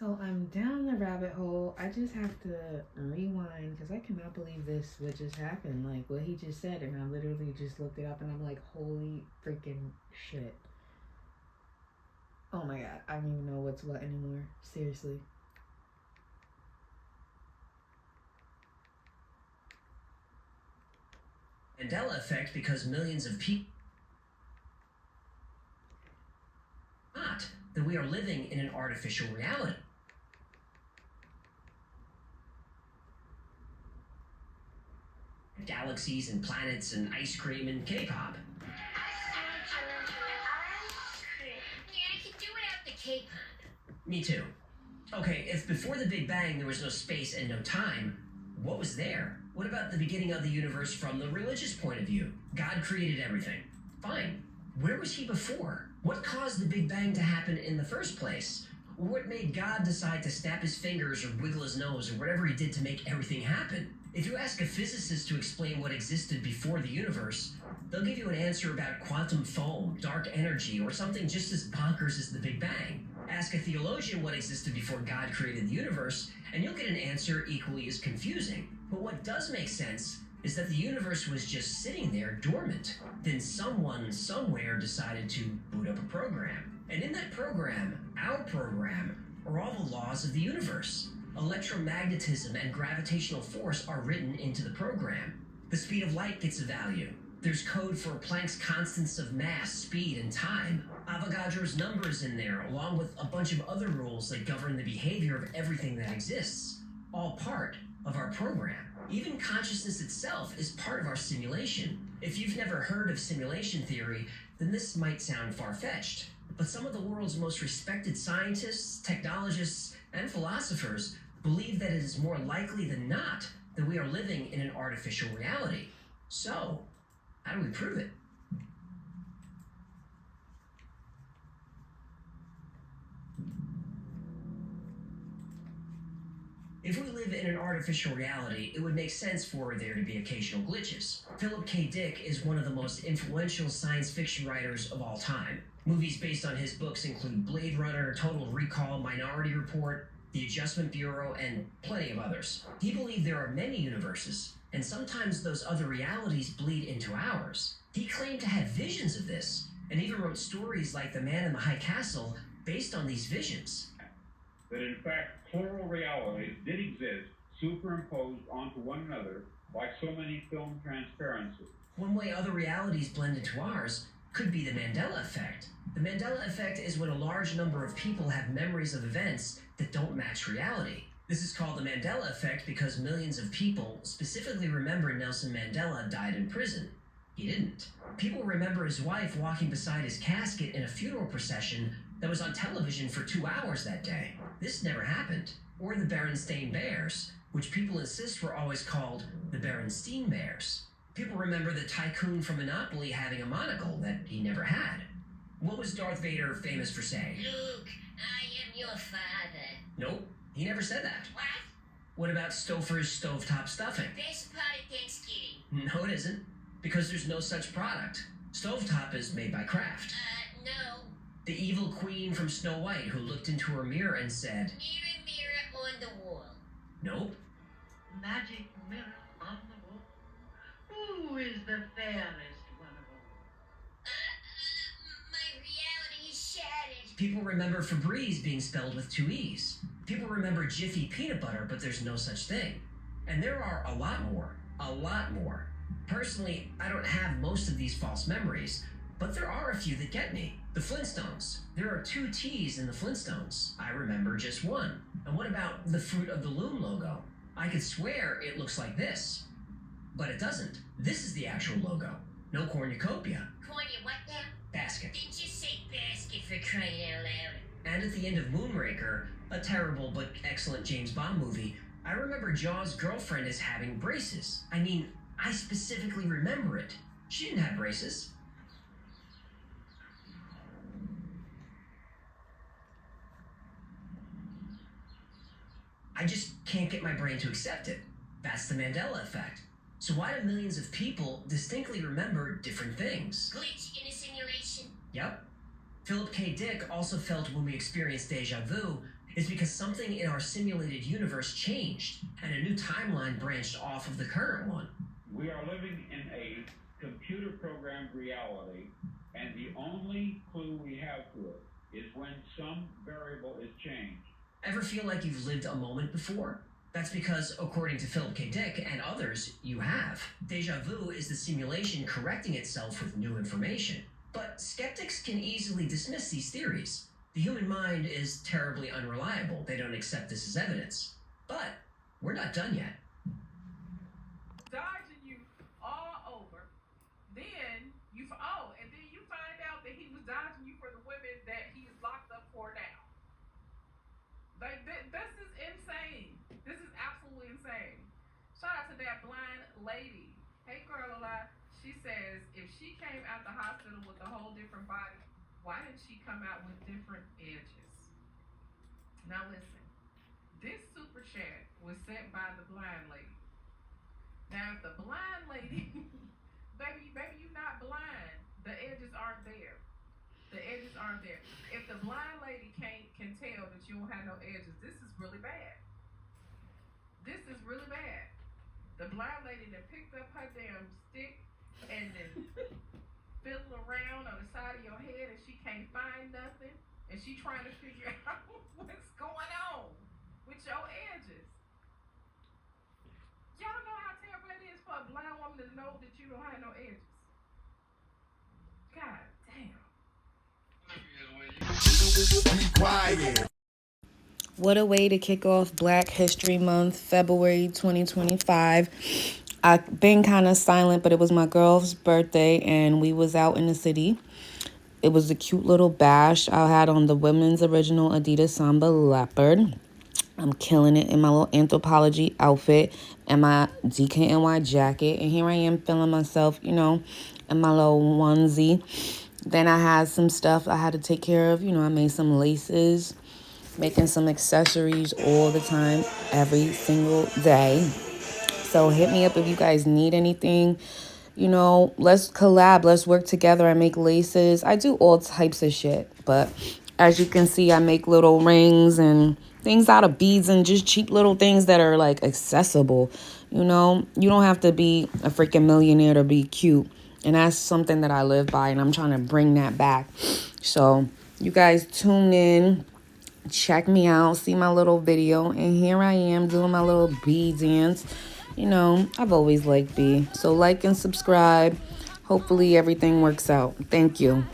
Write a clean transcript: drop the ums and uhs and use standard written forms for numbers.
So I'm down the rabbit hole. I just have to rewind because I cannot believe this would just happen. Like what he just said, and I literally just looked it up and I'm like, holy freaking shit. Oh my god, I don't even know what's what anymore. Seriously. Mandela Effect because millions of people not that we are living in an artificial reality. Galaxies and planets and ice cream and K-pop. Yeah, I could do without the K-pop. Me too. Okay, if before the Big Bang there was no space and no time, what was there? What about the beginning of the universe from the religious point of view? God created everything. Fine. Where was he before? What caused the Big Bang to happen in the first place? What made God decide to snap his fingers or wiggle his nose or whatever he did to make everything happen? If you ask a physicist to explain what existed before the universe, they'll give you an answer about quantum foam, dark energy, or something just as bonkers as the Big Bang. Ask a theologian what existed before God created the universe, and you'll get an answer equally as confusing. But what does make sense is that the universe was just sitting there dormant. Then someone somewhere decided to boot up a program. And in that program, our program, are all the laws of the universe. Electromagnetism and gravitational force are written into the program. The speed of light gets a value. There's code for Planck's constants of mass, speed, and time. Avogadro's numbers in there, along with a bunch of other rules that govern the behavior of everything that exists. All part of our program. Even consciousness itself is part of our simulation. If you've never heard of simulation theory, then this might sound far-fetched. But some of the world's most respected scientists, technologists, and philosophers believe that it is more likely than not that we are living in an artificial reality. So, how do we prove it? If we live in an artificial reality, it would make sense for there to be occasional glitches. Philip K. Dick is one of the most influential science fiction writers of all time. Movies based on his books include Blade Runner, Total Recall, Minority Report, The Adjustment Bureau, and plenty of others. He believed there are many universes, and sometimes those other realities bleed into ours. He claimed to have visions of this, and even wrote stories like The Man in the High Castle based on these visions. That in fact plural realities did exist superimposed onto one another like so many film transparencies. One way other realities blend into ours could be the Mandela Effect. The Mandela Effect is when a large number of people have memories of events that don't match reality. This is called the Mandela Effect because millions of people specifically remember Nelson Mandela died in prison. He didn't. People remember his wife walking beside his casket in a funeral procession that was on television for 2 hours that day. This never happened. Or the Berenstain Bears, which people insist were always called the Berenstein Bears. People remember the tycoon from Monopoly having a monocle that he never had. What was Darth Vader famous for saying? Luke, I am your father. Nope, he never said that. What? What about Stouffer's stovetop stuffing? Best part of Thanksgiving. No, it isn't, because there's no such product. Stovetop is made by Kraft. No. The evil queen from Snow White who looked into her mirror and said, Mirror, mirror on the wall. nope. Magic mirror on the wall. Who is the fairest one of all? My reality is shattered. People remember Febreze being spelled with 2 E's. People remember Jiffy peanut butter, but there's no such thing. And there are a lot more. A lot more. Personally, I don't have most of these false memories, but there are a few that get me. The Flintstones. There are 2 T's in the Flintstones. I remember just one. And what about the Fruit of the Loom logo? I could swear it looks like this. But it doesn't. This is the actual logo. No cornucopia. Corny, what now? Basket. Didn't you say basket for crying out loud? And at the end of Moonraker, a terrible but excellent James Bond movie, I remember Jaws' girlfriend as having braces. I mean, I specifically remember it. She didn't have braces. I just can't get my brain to accept it. That's the Mandela Effect. So why do millions of people distinctly remember different things? Glitch in a simulation. Yep. Philip K. Dick also felt when we experience deja vu, It's because something in our simulated universe changed, and a new timeline branched off of the current one. We are living in a computer-programmed reality, and the only clue we have to it is when some variable is changed. Ever feel like you've lived a moment before? That's because, according to Philip K. Dick and others, you have. Deja vu is the simulation correcting itself with new information. But skeptics can easily dismiss these theories. The human mind is terribly unreliable. They don't accept this as evidence. But we're not done yet. Dodging you all over. Then you find out that he was dodging you for the women that he's locked up for now. Like, this is insane. This is absolutely insane. Shout out to that blind lady. Hey, girl, she says if she came out the hospital with a whole different body, why didn't she come out with different edges? Now listen, this super chat was sent by the blind lady. Now, if the blind lady, baby, you're not blind. The edges aren't there. The edges aren't there. If the blind lady can tell that you don't have no edges, this is really bad. This is really bad. The blind lady that picked up her damn stick and then fiddle around on the side of your head and she can't find nothing and she trying to figure out what's going on with your edges. Y'all know how terrible it is for a blind woman to know that you don't have no edges. God damn. What a way to kick off Black History Month, February 2025. I've been kind of silent, but it was my girl's birthday and we was out in the city. It was a cute little bash. I had on the women's original Adidas Samba leopard. I'm killing it in my little anthropology outfit and my DKNY jacket. And here I am feeling myself, in my little onesie. Then I had some stuff I had to take care of. I made some laces, making some accessories all the time, every single day. So hit me up if you guys need anything. Let's collab. Let's work together. I make laces. I do all types of shit. But as you can see, I make little rings and things out of beads and just cheap little things that are like accessible. You don't have to be a freaking millionaire to be cute. And that's something that I live by, and I'm trying to bring that back. So you guys tune in, check me out, see my little video, and here I am doing my little bee dance. I've always liked bee. So like and subscribe. Hopefully everything works out. Thank you.